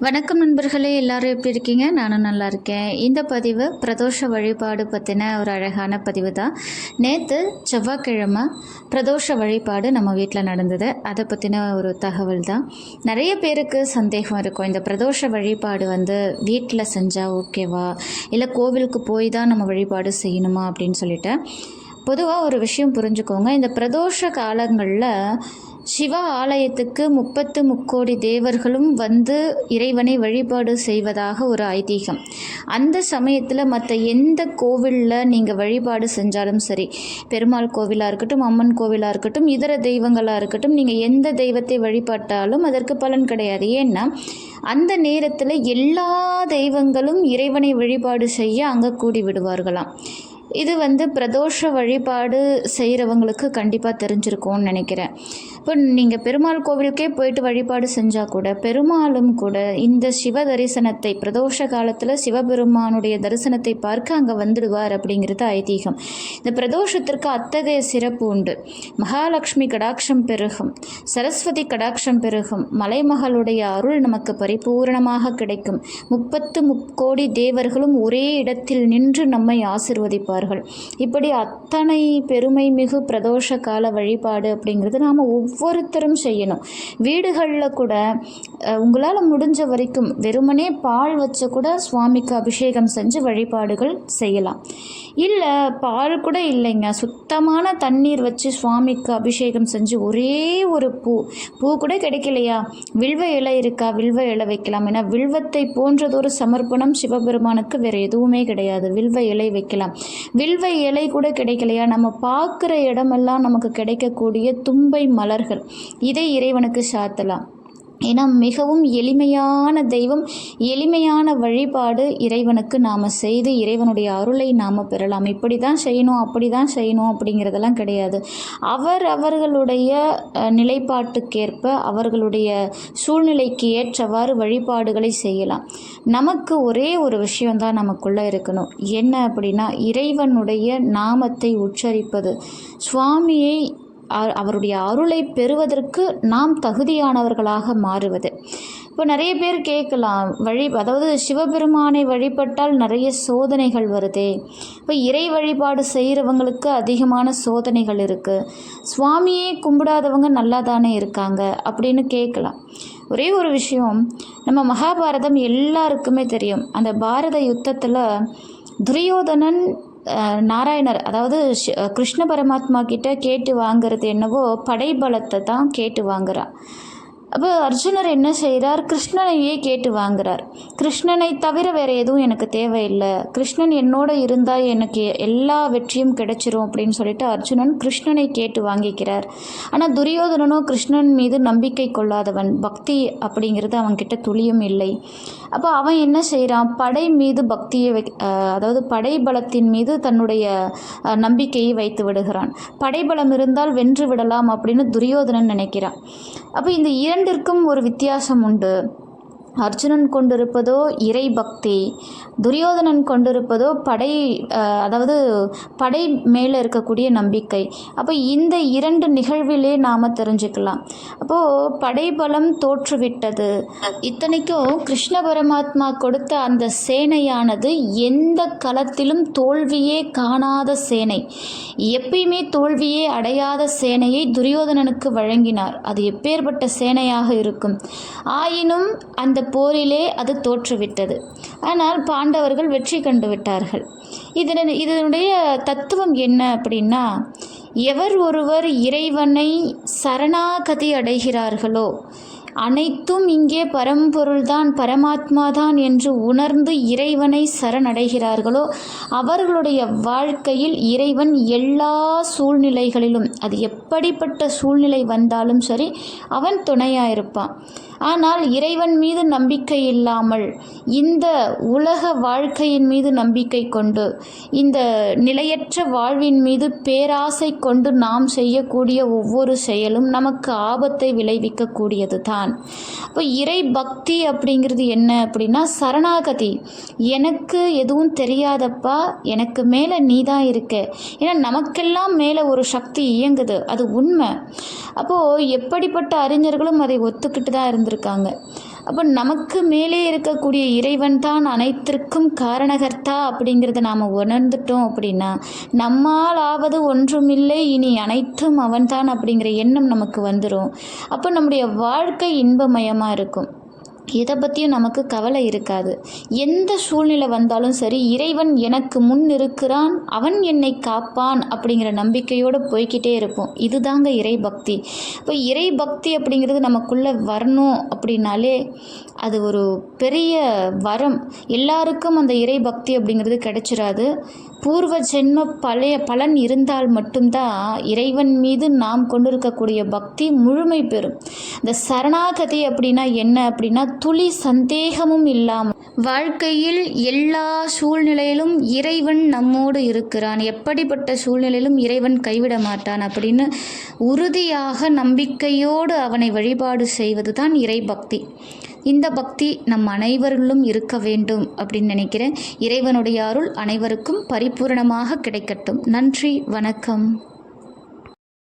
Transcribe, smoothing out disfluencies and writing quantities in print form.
வணக்கம் நண்பர்களே, எல்லாரும் எப்படி இருக்கீங்க? நானும் நல்லா இருக்கேன். இந்த பதிவு பிரதோஷ வழிபாடு பற்றின ஒரு அழகான பதிவு தான். நேற்று செவ்வாய்க்கிழமை பிரதோஷ வழிபாடு நம்ம வீட்டில் நடந்தது. அதை பற்றின ஒரு தகவல் தான். நிறைய பேருக்கு சந்தேகம் இருக்கும், இந்த பிரதோஷ வழிபாடு வீட்டில் செஞ்சால் ஓகேவா, இல்லை கோவிலுக்கு போய் தான் நம்ம வழிபாடு செய்யணுமா அப்படின்னு சொல்லிட்டு. பொதுவாக ஒரு விஷயம் புரிஞ்சுக்கோங்க, இந்த பிரதோஷ காலங்களில் சிவ ஆலயத்துக்கு 30 தேவர்களும் இறைவனை வழிபாடு செய்வதாக ஒரு ஐதீகம். அந்த சமயத்தில் மற்ற எந்த கோவிலில் நீங்கள் வழிபாடு செஞ்சாலும் சரி, பெருமாள் கோவிலாக இருக்கட்டும், அம்மன் கோவிலாக இருக்கட்டும், இதர தெய்வங்களாக இருக்கட்டும், நீங்கள் எந்த தெய்வத்தை வழிபட்டாலும் அதற்கு பலன் கிடையாது. ஏன்னா அந்த நேரத்தில் எல்லா தெய்வங்களும் இறைவனை வழிபாடு செய்ய அங்கே கூடி விடுவார்களாம். இது பிரதோஷ வழிபாடு செய்கிறவங்களுக்கு கண்டிப்பாக தெரிஞ்சிருக்கும்னு நினைக்கிறேன். இப்போ நீங்கள் பெருமாள் கோவிலுக்கே போயிட்டு வழிபாடு செஞ்சால் கூட, பெருமாளும் கூட இந்த சிவ தரிசனத்தை, பிரதோஷ காலத்தில் சிவபெருமானுடைய தரிசனத்தை பார்க்க அங்கே வந்துடுவார் அப்படிங்கிறது ஐதீகம். இந்த பிரதோஷத்திற்கு அத்தகைய சிறப்பு உண்டு. மகாலட்சுமி கடாட்சம் பெருகும், சரஸ்வதி கடாட்சம் பெருகும், மலைமகளுடைய அருள் நமக்கு பரிபூரணமாக கிடைக்கும். 30 தேவர்களும் ஒரே இடத்தில் நின்று நம்மை ஆசிர்வதிப்பார்கள். இப்படி அத்தனை பெருமை மிகு பிரதோஷ கால வழிபாடு அப்படிங்கிறது நாம் ஒவ்வொருத்தரும் செய்யணும். வீடுகளில் கூட உங்களால் முடிஞ்ச வரைக்கும் வெறுமனே பால் வச்சு கூட சுவாமிக்கு அபிஷேகம் செஞ்சு வழிபாடுகள் செய்யலாம். இல்லை பால் கூட இல்லைங்க, சுத்தமான தண்ணீர் வச்சு சுவாமிக்கு அபிஷேகம் செஞ்சு ஒரே ஒரு பூ கூட கிடைக்கலையா, வில்வ இலை இருக்கா, வில்வ இலை வைக்கலாம். ஏன்னா வில்வத்தை போன்றதொரு சமர்ப்பணம் சிவபெருமானுக்கு வேறு எதுவுமே கிடையாது. வில்வ இலை வைக்கலாம். வில்வ இலை கூட கிடைக்கலையா, நம்ம பார்க்குற இடமெல்லாம் நமக்கு கிடைக்கக்கூடிய தும்பை மலர்கள், இதை இறைவனுக்கு சாத்தலாம். ஏன்னா மிகவும் எளிமையான தெய்வம், எளிமையான வழிபாடு இறைவனுக்கு நாம் செய்து இறைவனுடைய அருளை நாம் பெறலாம். இப்படி தான் செய்யணும், அப்படி தான் செய்யணும் அப்படிங்கிறதெல்லாம் கிடையாது. அவர்களுடைய நிலைப்பாட்டுக்கேற்ப, அவர்களுடைய சூழ்நிலைக்கு ஏற்றவாறு வழிபாடுகளை செய்யலாம். நமக்கு ஒரே ஒரு விஷயம்தான் நமக்குள்ளே இருக்கணும். என்ன அப்படின்னா, இறைவனுடைய நாமத்தை உச்சரிப்பது, சுவாமியை அவருடைய அருளை பெறுவதற்கு நாம் தகுதியானவர்களாக மாறுவது. இப்போ நிறைய பேர் கேட்கலாம், அதாவது சிவபெருமானை வழிபட்டால் நிறைய சோதனைகள் வருதே, இப்போ இறை வழிபாடு செய்கிறவங்களுக்கு அதிகமான சோதனைகள் இருக்குது, சுவாமியே கும்பிடாதவங்க நல்லா தானே இருக்காங்க அப்படின்னு கேட்கலாம். ஒரே ஒரு விஷயம், நம்ம மகாபாரதம் எல்லாருக்குமே தெரியும். அந்த பாரத யுத்தத்தில் துரியோதனன் நாராயணர், அதாவது கிருஷ்ண பரமாத்மா கிட்ட கேட்டு வாங்கிறது என்னவோ படைபலத்தை தான் கேட்டு வாங்குறான். அப்போ அர்ஜுனர் என்ன செய்கிறார், கிருஷ்ணனையே கேட்டு வாங்குறார். கிருஷ்ணனை தவிர வேறு எதுவும் எனக்கு தேவையில்லை, கிருஷ்ணன் என்னோட இருந்தால் எனக்கு எல்லா வெற்றியும் கிடைச்சிரும் அப்படின்னு சொல்லிட்டு அர்ஜுனன் கிருஷ்ணனை கேட்டு வாங்கிக்கிறார். ஆனால் துரியோதனனோ கிருஷ்ணன் மீது நம்பிக்கை கொள்ளாதவன், பக்தி அப்படிங்கிறது அவன்கிட்ட துளியும் இல்லை. அப்போ அவன் என்ன செய்கிறான், படை மீது பக்தியை அதாவது படைபலத்தின் மீது தன்னுடைய நம்பிக்கையை வைத்து விடுகிறான். படைபலம் இருந்தால் வென்று விடலாம் அப்படின்னு துரியோதனன் நினைக்கிறான். அப்போ இந்த இரண்டிற்கும் ஒரு வித்தியாசம் உண்டு. அர்ஜுனன் கொண்டிருப்பதோ இறை பக்தி, துரியோதனன் கொண்டிருப்பதோ அதாவது படை மேலே இருக்கக்கூடிய நம்பிக்கை. அப்போ இந்த இரண்டு நிகழ்விலே நாம் தெரிஞ்சுக்கலாம். அப்போது படைபலம் தோற்றுவிட்டது. இத்தனைக்கும் கிருஷ்ண பரமாத்மா கொடுத்த அந்த சேனையானது எந்த களத்திலும் தோல்வியே காணாத சேனை, எப்பயுமே தோல்வியே அடையாத சேனையை துரியோதனனுக்கு வழங்கினார். அது எப்பேற்பட்ட சேனையாக இருக்கும். ஆயினும் அந்த போரிலே அது தோற்றுவிட்டது. ஆனால் பாண்டவர்கள் வெற்றி கண்டு விட்டார்கள். இதனுடைய தத்துவம் என்ன அப்படின்னா, எவர் ஒருவர் இறைவனை சரணாகதி அடைகிறார்களோ, அனைத்தும் இங்கே பரம்பொருள்தான், பரமாத்மாதான் என்று உணர்ந்து இறைவனை சரணடைகிறார்களோ, அவர்களுடைய வாழ்க்கையில் இறைவன் எல்லா சூழ்நிலைகளிலும், அது எப்படிப்பட்ட சூழ்நிலை வந்தாலும் சரி, அவன் துணையாயிருப்பான். ஆனால் இறைவன் மீது நம்பிக்கை இல்லாமல், இந்த உலக வாழ்க்கையின் மீது நம்பிக்கை கொண்டு, இந்த நிலையற்ற வாழ்வின் மீது பேராசை கொண்டு நாம் செய்யக்கூடிய ஒவ்வொரு செயலும் நமக்கு ஆபத்தை விளைவிக்கக்கூடியது தான். இப்போ இறை பக்தி அப்படிங்கிறது என்ன அப்படின்னா, சரணாகதி. எனக்கு எதுவும் தெரியாதப்பா, எனக்கு மேலே நீ தான் இருக்க. ஏன்னா நமக்கெல்லாம் மேலே ஒரு சக்தி இயங்குது, அது உண்மை. அப்போது எப்படிப்பட்ட அறிஞர்களும் அதை ஒத்துக்கிட்டு தான் இருந்திருக்காங்க. அப்போ நமக்கு மேலே இருக்கக்கூடிய இறைவன் தான் அனைத்திற்கும் காரணகர்த்தா அப்படிங்கிறத நாம் உணர்ந்துட்டோம் அப்படின்னா, நம்மால் ஆவது ஒன்றுமில்லை, இனி அனைத்தும் அவன்தான் அப்படிங்கிற எண்ணம் நமக்கு வந்துடும். அப்போ நம்முடைய வாழ்க்கை இன்பமயமாக இருக்கும். எதை பற்றியும் நமக்கு கவலை இருக்காது. எந்த சூழ்நிலை வந்தாலும் சரி, இறைவன் எனக்கு முன் இருக்கிறான், அவன் என்னை காப்பான் அப்படிங்கிற நம்பிக்கையோடு போய்கிட்டே இருப்போம். இதுதாங்க இறை பக்தி. இப்போ இறை பக்தி அப்படிங்கிறது நமக்குள்ளே வரணும் அப்படின்னாலே அது ஒரு பெரிய வரம். எல்லாருக்கும் அந்த இறை பக்தி அப்படிங்கிறது கிடைச்சிராது. பூர்வ ஜென்ம பழைய பலன் இருந்தால் மட்டும்தான் இறைவன் மீது நாம் கொண்டிருக்கக்கூடிய பக்தி முழுமை பெறும். இந்த சரணாகதி அப்படின்னா என்ன அப்படின்னா, துளி சந்தேகமும் இல்லாமல் வாழ்க்கையில் எல்லா சூழ்நிலையிலும் இறைவன் நம்மோடு இருக்கிறான், எப்படிப்பட்ட சூழ்நிலையிலும் இறைவன் கைவிட மாட்டான் அப்படின்னு உறுதியாக நம்பிக்கையோடு அவனை வழிபாடு செய்வது தான் இறை பக்தி. இந்த பக்தி நம் அனைவரிலும் இருக்க வேண்டும் அப்படின்னு நினைக்கிறேன். இறைவனுடைய அருள் அனைவருக்கும் பரிபூரணமாக கிடைக்கட்டும். நன்றி, வணக்கம்.